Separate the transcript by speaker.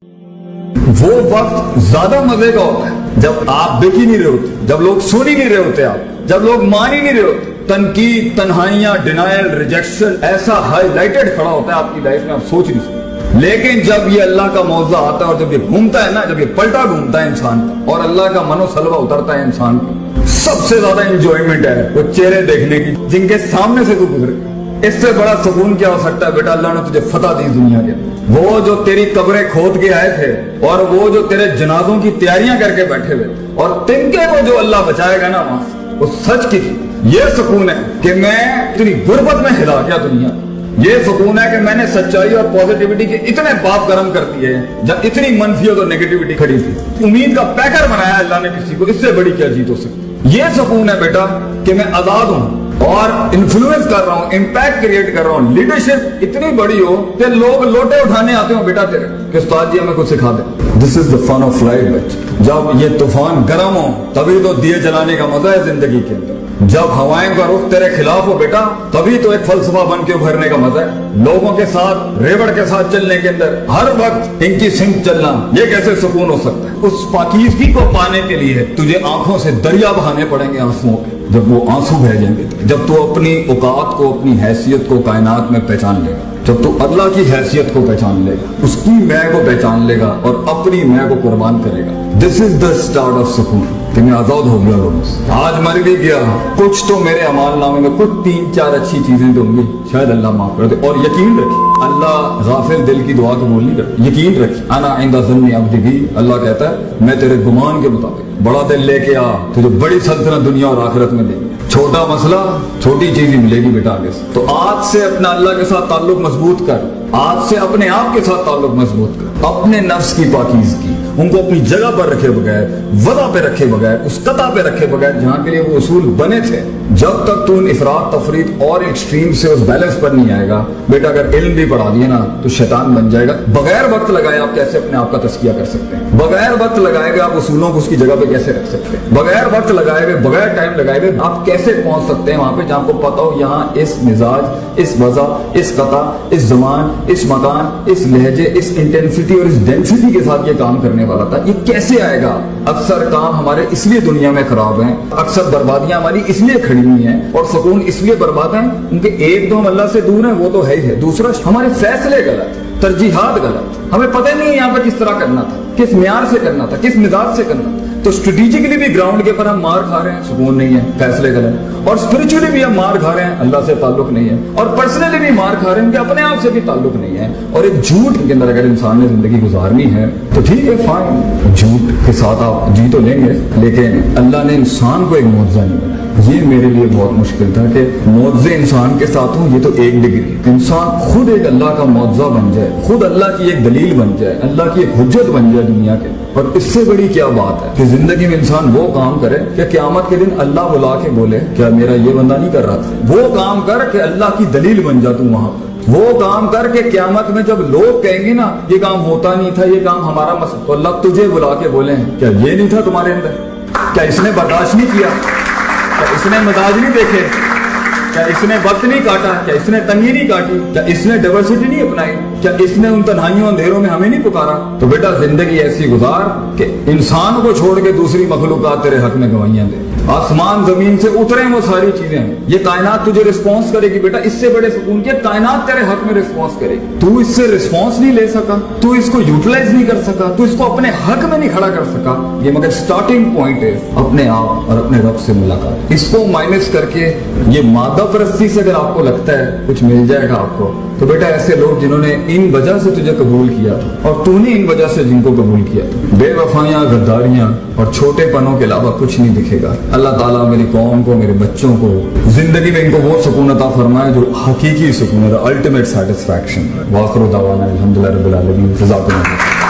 Speaker 1: وہ وقت زیادہ مزے کا ہوتا ہے جب آپ دیکھ ہی نہیں رہے ہوتے, جب لوگ سن ہی نہیں رہے ہوتے, آپ جب لوگ مان ہی نہیں رہے ہوتے. تنقید, تنہائیاں, ڈینائل, ریجیکشن ایسا ہائی لائٹڈ کھڑا ہوتا ہے آپ کی لائف میں, آپ سوچ نہیں سکتے. لیکن جب یہ اللہ کا موضوع آتا ہے اور جب یہ گھومتا ہے نا, جب یہ پلٹا گھومتا ہے انسان کا اور اللہ کا منو سلوہ اترتا ہے انسان کو, سب سے زیادہ انجوائمنٹ ہے وہ چہرے دیکھنے کی جن کے سامنے سے تو گزرے. اس سے بڑا سکون کیا ہو سکتا ہے بیٹا؟ اللہ نے تجھے فتح دی دنیا کے. وہ جو تیری قبریں کھود کے آئے تھے اور وہ جو تیرے جنازوں کی تیاریاں کر کے بیٹھے ہوئے اور تنکے کو جو اللہ بچائے گا نا وہاں سے, وہ سچ کی تھی. یہ سکون ہے کہ میں اتنی غربت میں ہلا گیا دنیا. یہ سکون ہے کہ میں نے سچائی اور پوزیٹیوٹی کے اتنے باپ گرم کر دیے جب اتنی منفیت اور نیگیٹیوٹی کھڑی تھی. امید کا پیکر بنایا اللہ نے کسی کو, اس سے بڑی کیا جیت ہو سکتی. یہ سکون ہے بیٹا کہ میں آزاد ہوں اور انفلوئنس کر رہا ہوں, امپیکٹ کریٹ کر رہا ہوں. لیڈرشپ اتنی بڑی ہو کہ لوگ لوٹے اٹھانے آتے ہوں بیٹا تیرے کہ استاد جی ہمیں کچھ سکھا دیں. دس از دا فن آف لائف. جب یہ طوفان گرم ہو تبھی تو دیے جلانے کا مزہ ہے زندگی کے اندر. جب ہوائیں کا رخ تیرے خلاف ہو بیٹا تبھی تو ایک فلسفہ بن کے ابھرنے کا مزہ ہے. لوگوں کے ساتھ ریوڑ کے ساتھ چلنے کے اندر ہر وقت ان کی سمت چلنا, یہ کیسے سکون ہو سکتا ہے؟ اس پاکیزگی کو پانے کے لیے تجھے آنکھوں سے دریا بہانے پڑیں گے آنسوؤں کے. جب وہ آنسو بہ جائیں گے, جب تو اپنی اوقات کو, اپنی حیثیت کو کائنات میں پہچان لے گا, جب تو اللہ کی حیثیت کو پہچان لے گا, اس کی میں کو پہچان لے گا اور اپنی میں کو قربان کرے گا. دس از دا اسٹارٹ آف سکون کہ میں آزاد ہو گیا لوگوں سے. آج مر بھی گیا, کچھ تو میرے اعمال نامے میں کچھ 3-4 اچھی چیزیں تو ہوں گی, شاید اللہ معاف کر دے. اور یقین رکھیں اللہ غافل دل کی دعا قبول نہیں کرتا. یقین رکھیں انا عند ظن عبدی بھی, اللہ کہتا ہے میں تیرے گمان کے مطابق. بڑا دل لے کے آ, تجھے بڑی سلطنت دنیا اور آخرت میں دیں گے. چھوٹا مسئلہ چھوٹی چیز ہی ملے گی بیٹا آگے سے. تو آج سے اپنا اللہ کے ساتھ تعلق مضبوط کر, آج سے اپنے آپ کے ساتھ تعلق مضبوط کر. اپنے نفس کی پاکیزگی ان کو اپنی جگہ پر رکھے بغیر, وضع پہ رکھے بغیر, اس قطع پہ رکھے بغیر جہاں کے لیے وہ اصول بنے تھے. جب تک تو ان افراط تفریط اور ایکسٹریم سے اس بیلنس پر نہیں آئے گا بیٹا, اگر علم بھی پڑھا دیا نا تو شیطان بن جائے گا. بغیر وقت لگائے آپ کیسے اپنے آپ کا تزکیہ کر سکتے ہیں؟ بغیر وقت لگائے گا آپ اصولوں کو اس کی جگہ پہ کیسے رکھ سکتے ہیں؟ بغیر وقت لگائے گا, بغیر ٹائم لگائے گا آپ کیسے پہنچ سکتے ہیں وہاں پہ جہاں کو پتا ہو یہاں اس مزاج, اس وضع, اس قطع, اس زمان, اس مکان, اس لہجے, اس انٹینسٹی اور اس ڈینسٹی کے ساتھ یہ کام کرنے والا تھا. یہ کیسے آئے گا؟ اکثر کام ہمارے اس لیے دنیا میں خراب ہیں, اکثر بربادیاں ہماری اس لیے کھڑی ہوئی ہیں اور سکون اس لیے برباد ہیں کیونکہ ایک تو ہم اللہ سے دور ہیں, وہ تو ہے ہی ہے. دوسرا ہمارے فیصلے غلط, ترجیحات غلط, ہمیں پتہ نہیں ہے یہاں پہ کس طرح کرنا تھا, کس معیار سے کرنا تھا, کس مزاج سے کرنا تھا. تو اسٹریٹجکلی بھی گراؤنڈ کے پر ہم مار کھا رہے ہیں, سکون نہیں ہے, فیصلے غلط. اور اسپرچولی بھی ہم مار کھا رہے ہیں, اللہ سے تعلق نہیں ہے. اور پرسنلی بھی مار کھا رہے ہیں کہ اپنے آپ سے بھی تعلق نہیں ہے. اور ایک جھوٹ کے اندر اگر انسان نے زندگی گزارنی ہے تو ٹھیک ہے, فائن, جھوٹ کے ساتھ آپ جی تو لیں گے, لیکن اللہ نے انسان کو ایک معجزہ نہیں بنایا. یہ میرے لیے بہت مشکل تھا کہ معجزے انسان کے ساتھ ہوں, یہ تو ایک ڈگری. انسان خود ایک اللہ کا معجزہ بن جائے, خود اللہ کی ایک دلیل بن جائے, اللہ کی ایک حجت بن جائے دنیا کے. اور اس سے بڑی کیا بات ہے کہ زندگی میں انسان وہ کام کرے کہ قیامت کے دن اللہ بلا کے بولے کیا میرا یہ بندہ نہیں کر رہا تھا. وہ کام کر کہ اللہ کی دلیل بن جا تو وہاں پر. وہ کام کر کے قیامت میں جب لوگ کہیں گے نا یہ کام ہوتا نہیں تھا, یہ کام ہمارا مسئلہ, تو اللہ تجھے بلا کے بولے کیا یہ نہیں تھا تمہارے اندر؟ کیا اس نے برداشت نہیں کیا؟ کیا اس نے مزاج نہیں دیکھے؟ کیا اس نے وقت نہیں کاٹا؟ کیا اس نے تنگی نہیں کاٹی؟ کیا اس نے ڈائیورسٹی نہیں اپنائی؟ کیا اس نے ان تنہائیوں اندھیروں میں ہمیں نہیں پکارا؟ تو بیٹا زندگی ایسی گزار کہ انسان کو چھوڑ کے دوسری مخلوقات تیرے حق میں گواہیاں دے. آسمان زمین سے اترے وہ ساری چیزیں, یہ کائنات تجھے رسپانس کرے گی بیٹا. اس سے بڑے سکون کے کائنات تیرے حق میں رسپانس کرے گی. تو اس سے رسپانس نہیں لے سکا, تو اس کو یوٹیلائز نہیں کر سکا, تو اس کو اپنے حق میں نہیں کھڑا کر سکا. یہ مگر سٹارٹنگ پوائنٹ ہے اپنے آپ اور اپنے رب سے ملاقات. اس کو مائنس کر کے یہ مادہ پرستی سے اگر آپ کو لگتا ہے کچھ مل جائے گا آپ کو, تو بیٹا ایسے لوگ جنہوں نے ان وجہ سے تجھے قبول کیا تھا اور تو نے ان وجہ سے جن کو قبول کیا تھا, بے وفائیاں, غداریاں اور چھوٹے پنوں کے علاوہ کچھ نہیں دکھے گا. اللہ تعالیٰ میری قوم کو, میرے بچوں کو زندگی میں ان کو وہ سکون عطا فرمائے جو حقیقی سکون ہے, الٹیمیٹ سیٹسفیکشن. واخر دعوانا الحمدللہ رب العالمین. جزاکم اللہ.